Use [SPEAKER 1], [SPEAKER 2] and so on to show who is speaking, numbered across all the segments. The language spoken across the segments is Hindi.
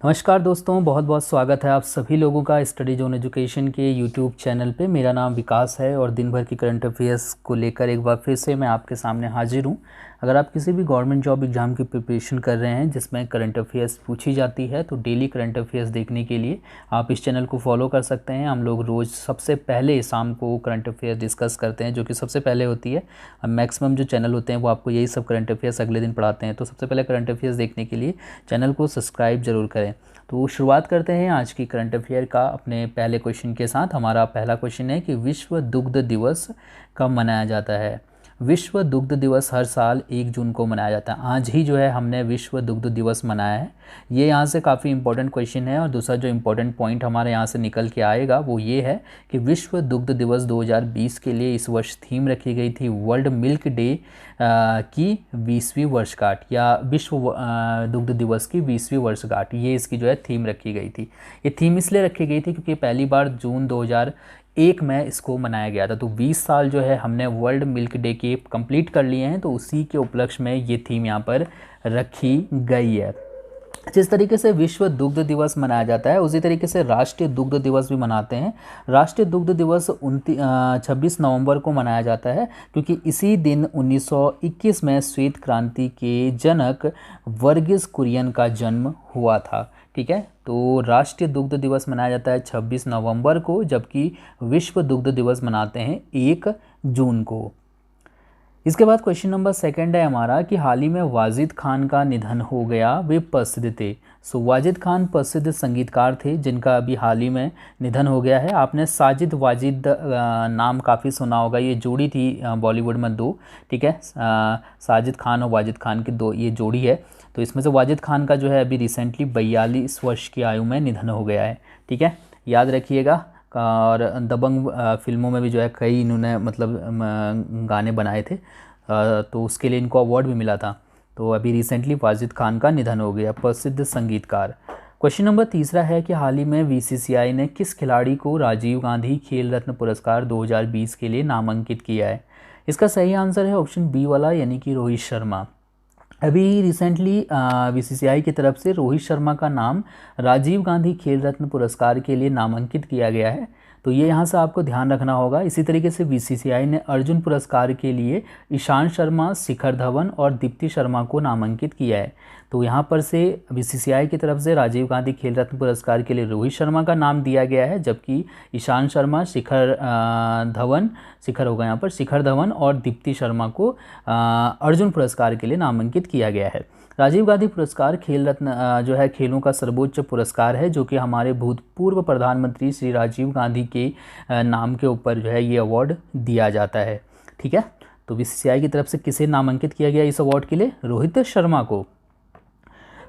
[SPEAKER 1] नमस्कार दोस्तों, बहुत बहुत स्वागत है आप सभी लोगों का स्टडी जोन एजुकेशन के यूट्यूब चैनल पे। मेरा नाम विकास है और दिन भर की करंट अफेयर्स को लेकर एक बार फिर से मैं आपके सामने हाजिर हूँ। अगर आप किसी भी गवर्नमेंट जॉब एग्ज़ाम की प्रिपरेशन कर रहे हैं जिसमें करंट अफेयर्स पूछी जाती है तो डेली करंट अफेयर्स देखने के लिए आप इस चैनल को फॉलो कर सकते हैं। हम लोग रोज़ सबसे पहले शाम को करंट अफेयर डिस्कस करते हैं, जो कि सबसे पहले होती है। मैक्सिमम जो चैनल होते हैं वो आपको यही सब करंट अफेयर्स अगले दिन पढ़ाते हैं। तो सबसे पहले करंट अफेयर्स देखने के लिए चैनल को सब्सक्राइब ज़रूर करें। तो शुरुआत करते हैं आज की करंट अफेयर का अपने पहले क्वेश्चन के साथ। हमारा पहला क्वेश्चन है कि विश्व दुग्ध दिवस कब मनाया जाता है। विश्व दुग्ध दिवस हर साल 1 जून को मनाया जाता है। आज ही जो है हमने विश्व दुग्ध दिवस मनाया है। ये यहाँ से काफ़ी इंपॉर्टेंट क्वेश्चन है। और दूसरा जो इंपॉर्टेंट पॉइंट हमारे यहाँ से निकल के आएगा वो ये है कि विश्व दुग्ध दिवस 2020 के लिए इस वर्ष थीम रखी गई थी वर्ल्ड मिल्क डे की 20वीं वर्षगांठ, या विश्व दुग्ध दिवस की 20वीं वर्षगांठ, ये इसकी जो है थीम रखी गई थी। ये थीम इसलिए रखी गई थी क्योंकि पहली बार जून 2001 में इसको मनाया गया था। तो 20 साल जो है हमने वर्ल्ड मिल्क डे के कंप्लीट कर लिए हैं, तो उसी के उपलक्ष्य में ये थीम यहाँ पर रखी गई है। जिस तरीके से विश्व दुग्ध दिवस मनाया जाता है उसी तरीके से राष्ट्रीय दुग्ध दिवस भी मनाते हैं। राष्ट्रीय दुग्ध दिवस 26 नवंबर को मनाया जाता है क्योंकि इसी दिन 1921 में श्वेत क्रांति के जनक वर्गीस कुरियन का जन्म हुआ था। ठीक है, तो राष्ट्रीय दुग्ध दिवस मनाया जाता है 26 नवंबर को, जबकि विश्व दुग्ध दिवस मनाते हैं 1 जून को। इसके बाद क्वेश्चन नंबर 2 है हमारा कि हाल ही में वाजिद खान का निधन हो गया, वे प्रसिद्ध थे। सो वाजिद खान प्रसिद्ध संगीतकार थे जिनका अभी हाल ही में निधन हो गया है। आपने साजिद वाजिद नाम काफ़ी सुना होगा। ये जोड़ी थी बॉलीवुड में 2, ठीक है, साजिद खान और वाजिद खान की 2 ये जोड़ी है। तो इसमें से वाजिद खान का जो है अभी रिसेंटली 42 वर्ष की आयु में निधन हो गया है। ठीक है, याद रखिएगा। और दबंग फिल्मों में भी जो है कई इन्होंने मतलब गाने बनाए थे, तो उसके लिए इनको अवार्ड भी मिला था। तो अभी रिसेंटली वाजिद खान का निधन हो गया, प्रसिद्ध संगीतकार। क्वेश्चन नंबर 3 है कि हाल ही में बीसीसीआई ने किस खिलाड़ी को राजीव गांधी खेल रत्न पुरस्कार 2020 के लिए नामांकित किया है। इसका सही आंसर है ऑप्शन बी वाला, यानी कि रोहित शर्मा। अभी रिसेंटली बीसीसीआई की तरफ से रोहित शर्मा का नाम राजीव गांधी खेल रत्न पुरस्कार के लिए नामांकित किया गया है। तो ये यहाँ से आपको ध्यान रखना होगा। इसी तरीके से बीसीसीआई ने अर्जुन पुरस्कार के लिए ईशांत शर्मा, शिखर धवन और दीप्ति शर्मा को नामांकित किया है। तो यहाँ पर से बीसीसीआई की तरफ से राजीव गांधी खेल रत्न पुरस्कार के लिए रोहित शर्मा का नाम दिया गया है, जबकि ईशांत शर्मा, शिखर होगा यहाँ पर, शिखर धवन और दीप्ति शर्मा को अर्जुन पुरस्कार के लिए नामांकित किया गया है। राजीव गांधी पुरस्कार खेल रत्न जो है खेलों का सर्वोच्च पुरस्कार है, जो कि हमारे भूतपूर्व प्रधानमंत्री श्री राजीव गांधी के नाम के ऊपर जो है ये अवार्ड दिया जाता है। ठीक है, तो बीसीसीआई की तरफ से किसे नामांकित किया गया इस अवार्ड के लिए? रोहित शर्मा को।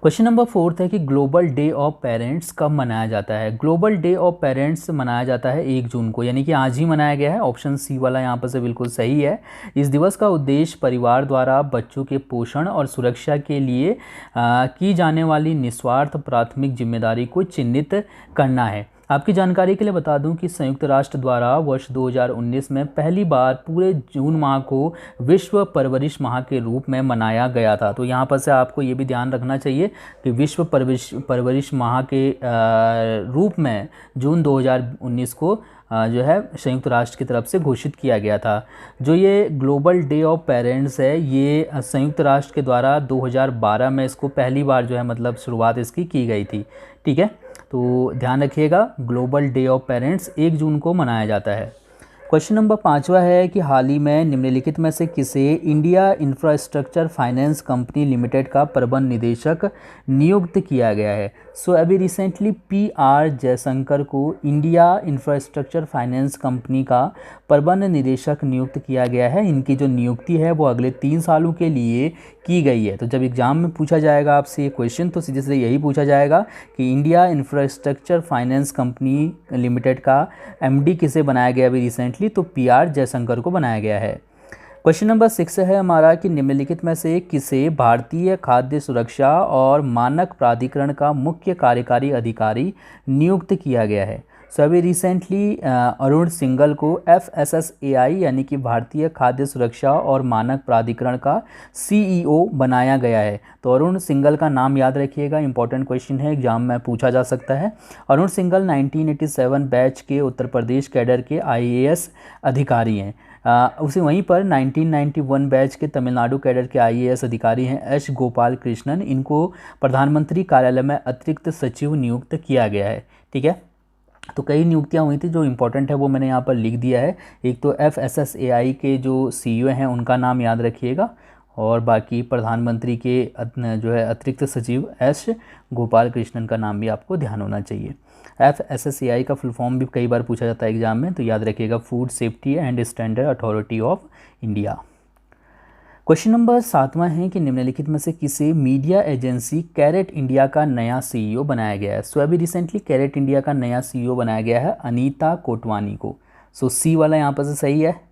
[SPEAKER 1] क्वेश्चन नंबर 4 है कि ग्लोबल डे ऑफ पेरेंट्स कब मनाया जाता है। ग्लोबल डे ऑफ पेरेंट्स मनाया जाता है 1 जून को, यानी कि आज ही मनाया गया है। ऑप्शन सी वाला यहाँ पर से बिल्कुल सही है। इस दिवस का उद्देश्य परिवार द्वारा बच्चों के पोषण और सुरक्षा के लिए की जाने वाली निस्वार्थ प्राथमिक जिम्मेदारी को चिन्हित करना है। आपकी जानकारी के लिए बता दूं कि संयुक्त राष्ट्र द्वारा वर्ष 2019 में पहली बार पूरे जून माह को विश्व परवरिश माह के रूप में मनाया गया था। तो यहाँ पर से आपको ये भी ध्यान रखना चाहिए कि विश्व परवरिश माह के रूप में जून 2019 को जो है संयुक्त राष्ट्र की तरफ से घोषित किया गया था। जो ये ग्लोबल डे ऑफ पेरेंट्स है, ये संयुक्त राष्ट्र के द्वारा 2012 में इसको पहली बार जो है मतलब शुरुआत इसकी की गई थी। ठीक है, तो ध्यान रखिएगा, ग्लोबल डे ऑफ पेरेंट्स 1 जून को मनाया जाता है। क्वेश्चन नंबर 5 है कि हाल ही में निम्नलिखित में से किसे India infrastructure finance company limited का प्रबंध निदेशक नियुक्त किया गया है। सो अभी रिसेंटली PR जयशंकर को इंडिया इंफ्रास्ट्रक्चर फाइनेंस कंपनी का प्रबंध निदेशक नियुक्त किया गया है। इनकी जो नियुक्ति है वो अगले 3 सालों के लिए की गई है। तो जब एग्जाम में पूछा जाएगा आपसे ये क्वेश्चन तो सीधे से यही पूछा जाएगा कि India infrastructure finance company limited का MD किसे बनाया गया अभी रिसेंटली, तो PR जयशंकर को बनाया गया है। क्वेश्चन नंबर 6 है हमारा कि निम्नलिखित में से किसे भारतीय खाद्य सुरक्षा और मानक प्राधिकरण का मुख्य कार्यकारी अधिकारी नियुक्त किया गया है। सो अभी रिसेंटली अरुण सिंघल को FSSAI यानी कि भारतीय खाद्य सुरक्षा और मानक प्राधिकरण का CEO बनाया गया है। तो अरुण सिंघल का नाम याद रखिएगा, इंपॉर्टेंट क्वेश्चन है, एग्जाम में पूछा जा सकता है। अरुण सिंघल 1987 बैच के उत्तर प्रदेश कैडर के IAS अधिकारी हैं। उसी वहीं पर 1991 बैच के तमिलनाडु कैडर के IAS अधिकारी हैं एच गोपाल कृष्णन। इनको प्रधानमंत्री कार्यालय में अतिरिक्त सचिव नियुक्त किया गया है। ठीक है, तो कई नियुक्तियां हुई थी, जो इंपॉर्टेंट है वो मैंने यहाँ पर लिख दिया है। एक तो FSSAI के जो CEO हैं उनका नाम याद रखिएगा, और बाकी प्रधानमंत्री के जो है अतिरिक्त सचिव एस गोपाल कृष्णन का नाम भी आपको ध्यान होना चाहिए। FSSAI का फुल फॉर्म भी कई बार पूछा जाता है एग्जाम में, तो याद रखिएगा, food safety and standard authority of India. Question number 7वां है कि निम्नलिखित में से किसे मीडिया एजेंसी कैरेट इंडिया का नया CEO बनाया गया है। सो अभी रिसेंटली कैरेट इंडिया का नया CEO बनाया गया है अनीता कोटवानी को। सो C वाला यहाँ पर से सही है।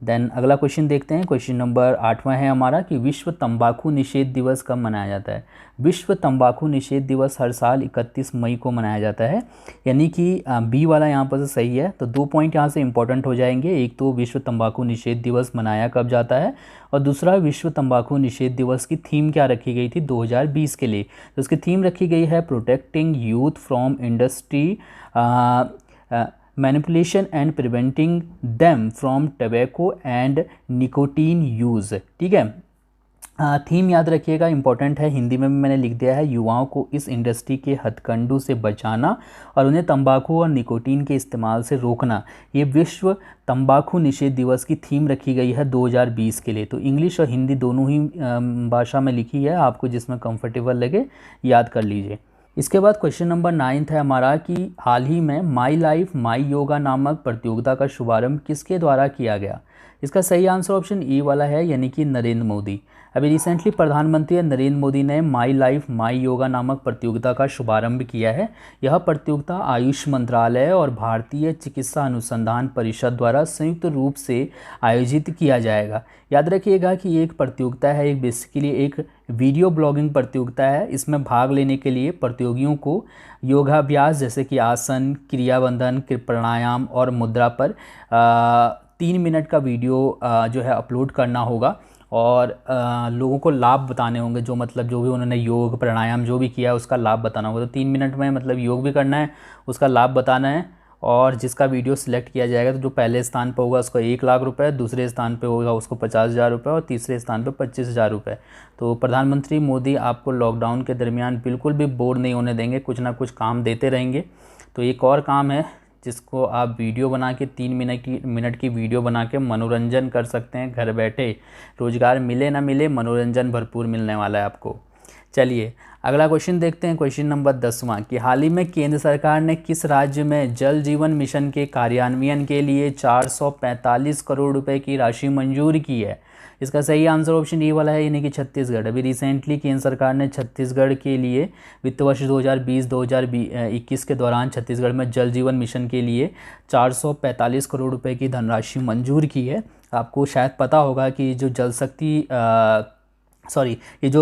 [SPEAKER 1] देन अगला क्वेश्चन देखते हैं। क्वेश्चन नंबर 8वां है हमारा कि विश्व तंबाकू निषेध दिवस कब मनाया जाता है। विश्व तंबाकू निषेध दिवस हर साल 31 मई को मनाया जाता है, यानी कि B वाला यहाँ पर से सही है। तो 2 पॉइंट यहाँ से इंपॉर्टेंट हो जाएंगे। एक तो विश्व तंबाकू निषेध दिवस मनाया कब जाता है, और दूसरा विश्व तंबाकू निषेध दिवस की थीम क्या रखी गई थी 2020 के लिए। तो उसकी थीम रखी गई है protecting youth from industry manipulation and preventing them from tobacco and nicotine use. ठीक है, थीम याद रखिएगा, इंपॉर्टेंट है, हिंदी में भी मैंने लिख दिया है। युवाओं को इस इंडस्ट्री के हथकंडों से बचाना और उन्हें तंबाकू और निकोटीन के इस्तेमाल से रोकना, ये विश्व तंबाकू निषेध दिवस की थीम रखी गई है 2020 के लिए। तो इंग्लिश और हिंदी दोनों ही भाषा में लिखी है, आपको जिसमें कंफर्टेबल लगे याद कर लीजिए। इसके बाद क्वेश्चन नंबर 9 है हमारा कि हाल ही में माई लाइफ माई योगा नामक प्रतियोगिता का शुभारंभ किसके द्वारा किया गया। इसका सही आंसर ऑप्शन E वाला है, यानी कि नरेंद्र मोदी। अभी रिसेंटली प्रधानमंत्री नरेंद्र मोदी ने माई लाइफ माई योगा नामक प्रतियोगिता का शुभारंभ किया है। यह प्रतियोगिता आयुष मंत्रालय और भारतीय चिकित्सा अनुसंधान परिषद द्वारा संयुक्त रूप से आयोजित किया जाएगा। याद रखिएगा कि ये एक प्रतियोगिता है, एक बेसिकली एक वीडियो ब्लॉगिंग प्रतियोगिता है। इसमें भाग लेने के लिए प्रतियोगियों को योगाभ्यास जैसे कि आसन, क्रियाबंधन, प्राणायाम और मुद्रा पर 3 मिनट का वीडियो जो है अपलोड करना होगा, और लोगों को लाभ बताने होंगे, जो मतलब जो भी उन्होंने योग प्राणायाम जो भी किया है उसका लाभ बताना होगा। तो 3 मिनट में मतलब योग भी करना है, उसका लाभ बताना है, और जिसका वीडियो सिलेक्ट किया जाएगा तो जो पहले स्थान पर होगा उसको 1 लाख रुपए, दूसरे स्थान पे होगा उसको 50,000 रुपये, और तीसरे स्थान पे 25,000 रुपये। तो प्रधानमंत्री मोदी आपको लॉकडाउन के दरमियान बिल्कुल भी बोर नहीं होने देंगे, कुछ ना कुछ काम देते रहेंगे। तो एक और काम है जिसको आप वीडियो बना के 3 मिनट की वीडियो बना के मनोरंजन कर सकते हैं घर बैठे। रोज़गार मिले ना मिले, मनोरंजन भरपूर मिलने वाला है आपको। चलिए अगला क्वेश्चन देखते हैं। क्वेश्चन नंबर 10वां कि हाल ही में केंद्र सरकार ने किस राज्य में जल जीवन मिशन के कार्यान्वयन के लिए 445 करोड़ रुपए की राशि मंजूर की है। इसका सही आंसर ऑप्शन E वाला है, यानी कि छत्तीसगढ़। अभी रिसेंटली केंद्र सरकार ने छत्तीसगढ़ के लिए वित्त वर्ष 2020-2021 के दौरान छत्तीसगढ़ में जल जीवन मिशन के लिए 445 करोड़ रुपए की धनराशि मंजूर की है। आपको शायद पता होगा कि जो ये जो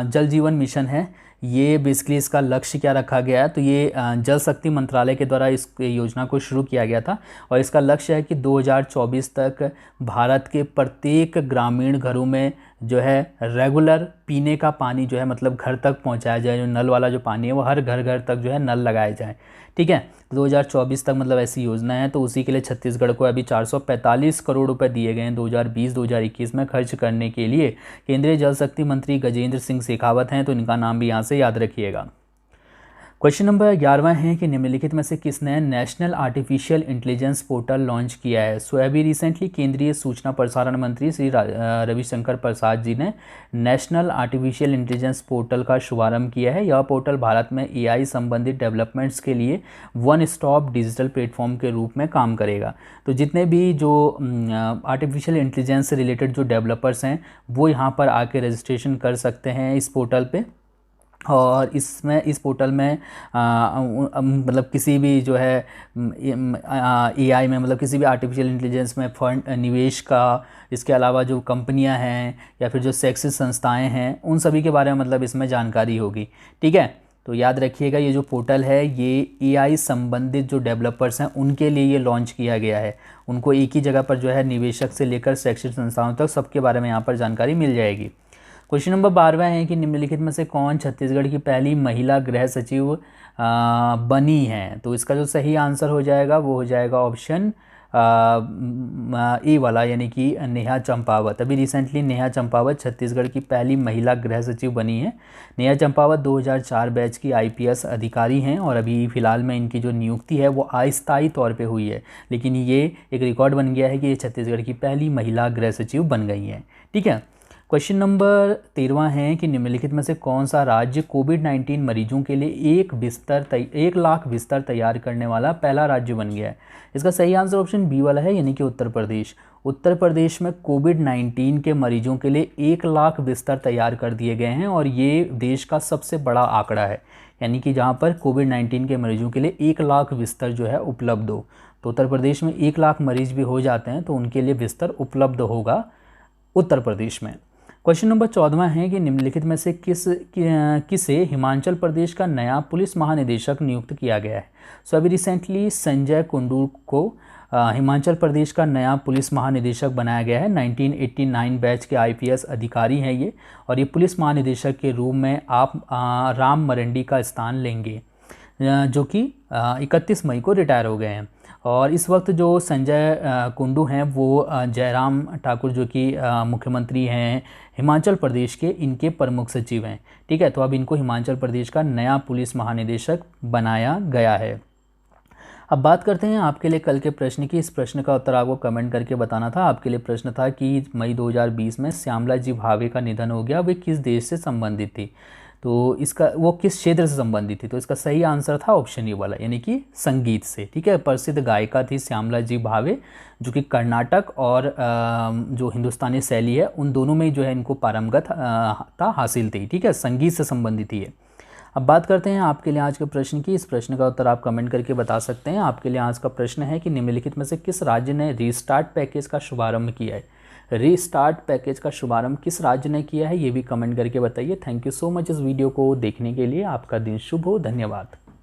[SPEAKER 1] जल जीवन मिशन है, ये बेसिकली इसका लक्ष्य क्या रखा गया है। तो ये जल शक्ति मंत्रालय के द्वारा इस योजना को शुरू किया गया था, और इसका लक्ष्य है कि 2024 तक भारत के प्रत्येक ग्रामीण घरों में जो है रेगुलर पीने का पानी जो है मतलब घर तक पहुंचाया जाए। जो नल वाला जो पानी है वो हर घर घर तक जो है नल लगाए जाए। ठीक है, 2024 तक मतलब ऐसी योजना है। तो उसी के लिए छत्तीसगढ़ को अभी 445 करोड़ रुपए दिए गए हैं 2020-2021 में खर्च करने के लिए। केंद्रीय जल शक्ति मंत्री गजेंद्र सिंह शेखावत हैं, तो इनका नाम भी यहाँ से याद रखिएगा। क्वेश्चन नंबर 11वां है कि निम्नलिखित में से किसने national artificial intelligence portal launch किया है। सो अभी रिसेंटली केंद्रीय सूचना प्रसारण मंत्री श्री रविशंकर प्रसाद जी ने नेशनल आर्टिफिशियल इंटेलिजेंस पोर्टल का शुभारंभ किया है। यह पोर्टल भारत में AI संबंधित डेवलपमेंट्स के लिए वन स्टॉप डिजिटल प्लेटफॉर्म के रूप में काम करेगा। तो जितने भी जो आर्टिफिशियल इंटेलिजेंस से रिलेटेड जो डेवलपर्स हैं वो यहाँ पर आके रजिस्ट्रेशन कर सकते हैं इस पोर्टल पे। और इस पोर्टल में मतलब किसी भी जो है AI में मतलब किसी भी आर्टिफिशियल इंटेलिजेंस में फंड निवेश का, इसके अलावा जो कंपनियां हैं या फिर जो शैक्षिक संस्थाएं हैं उन सभी के बारे में मतलब इसमें जानकारी होगी। ठीक है, तो याद रखिएगा ये जो पोर्टल है ये AI संबंधित जो डेवलपर्स हैं उनके लिए ये लॉन्च किया गया है। उनको एक ही जगह पर जो है निवेशक से लेकर शैक्षिक संस्थानों तक सबके बारे में यहाँ पर जानकारी मिल जाएगी। क्वेश्चन नंबर 12 है कि निम्नलिखित में से कौन छत्तीसगढ़ की पहली महिला गृह सचिव बनी है। तो इसका जो सही आंसर हो जाएगा वो हो जाएगा ऑप्शन ए वाला, यानी कि नेहा चंपावत। अभी रिसेंटली नेहा चंपावत छत्तीसगढ़ की पहली महिला गृह सचिव बनी है। नेहा चंपावत 2004 बैच की IPS अधिकारी हैं और अभी फ़िलहाल में इनकी जो नियुक्ति है वो अस्थायी तौर पे हुई है, लेकिन ये एक रिकॉर्ड बन गया है कि ये छत्तीसगढ़ की पहली महिला गृह सचिव बन गई हैं। ठीक है। क्वेश्चन नंबर 13 है कि निम्नलिखित में से कौन सा राज्य कोविड-19 मरीजों के लिए 1 लाख बिस्तर तैयार करने वाला पहला राज्य बन गया है। इसका सही आंसर ऑप्शन बी वाला है, यानी कि उत्तर प्रदेश। उत्तर प्रदेश में कोविड-19 के मरीजों के लिए 1 लाख बिस्तर तैयार कर दिए गए हैं और ये देश का सबसे बड़ा आंकड़ा है, यानी कि जहाँ पर कोविड-19 के मरीजों के लिए 1 लाख बिस्तर जो है उपलब्ध हो। तो उत्तर प्रदेश में 1 लाख मरीज भी हो जाते हैं तो उनके लिए बिस्तर उपलब्ध होगा उत्तर प्रदेश में। क्वेश्चन नंबर 14 है कि निम्नलिखित में से किसे हिमाचल प्रदेश का नया पुलिस महानिदेशक नियुक्त किया गया है। सो अभी रिसेंटली संजय कुंडू को हिमाचल प्रदेश का नया पुलिस महानिदेशक बनाया गया है। 1989 बैच के IPS अधिकारी हैं ये, और ये पुलिस महानिदेशक के रूप में आप राम मरंडी का स्थान लेंगे, जो कि 31 मई को रिटायर हो गए हैं। और इस वक्त जो संजय कुंडू हैं वो जयराम ठाकुर जो कि मुख्यमंत्री हैं हिमाचल प्रदेश के, इनके प्रमुख सचिव हैं। ठीक है, तो अब इनको हिमाचल प्रदेश का नया पुलिस महानिदेशक बनाया गया है। अब बात करते हैं आपके लिए कल के प्रश्न की। इस प्रश्न का उत्तर आपको कमेंट करके बताना था। आपके लिए प्रश्न था कि मई 2020 में श्यामला जी भावे का निधन हो गया, वे किस देश से संबंधित थी। तो इसका वो किस क्षेत्र से संबंधित थी। तो इसका सही आंसर था ऑप्शन ए वाला, यानी कि संगीत से। ठीक है, प्रसिद्ध गायिका थी श्यामला जी भावे, जो कि कर्नाटक और जो हिंदुस्तानी शैली है उन दोनों में जो है इनको पारंगतता हासिल थी। ठीक है, संगीत से संबंधित ही है। अब बात करते हैं आपके लिए आज के प्रश्न की। इस प्रश्न का उत्तर आप कमेंट करके बता सकते हैं। आपके लिए आज का प्रश्न है कि निम्नलिखित में से किस राज्य ने रीस्टार्ट पैकेज का शुभारंभ किया है। रीस्टार्ट पैकेज का शुभारंभ किस राज्य ने किया है, ये भी कमेंट करके बताइए। थैंक यू सो मच इस वीडियो को देखने के लिए। आपका दिन शुभ हो। धन्यवाद।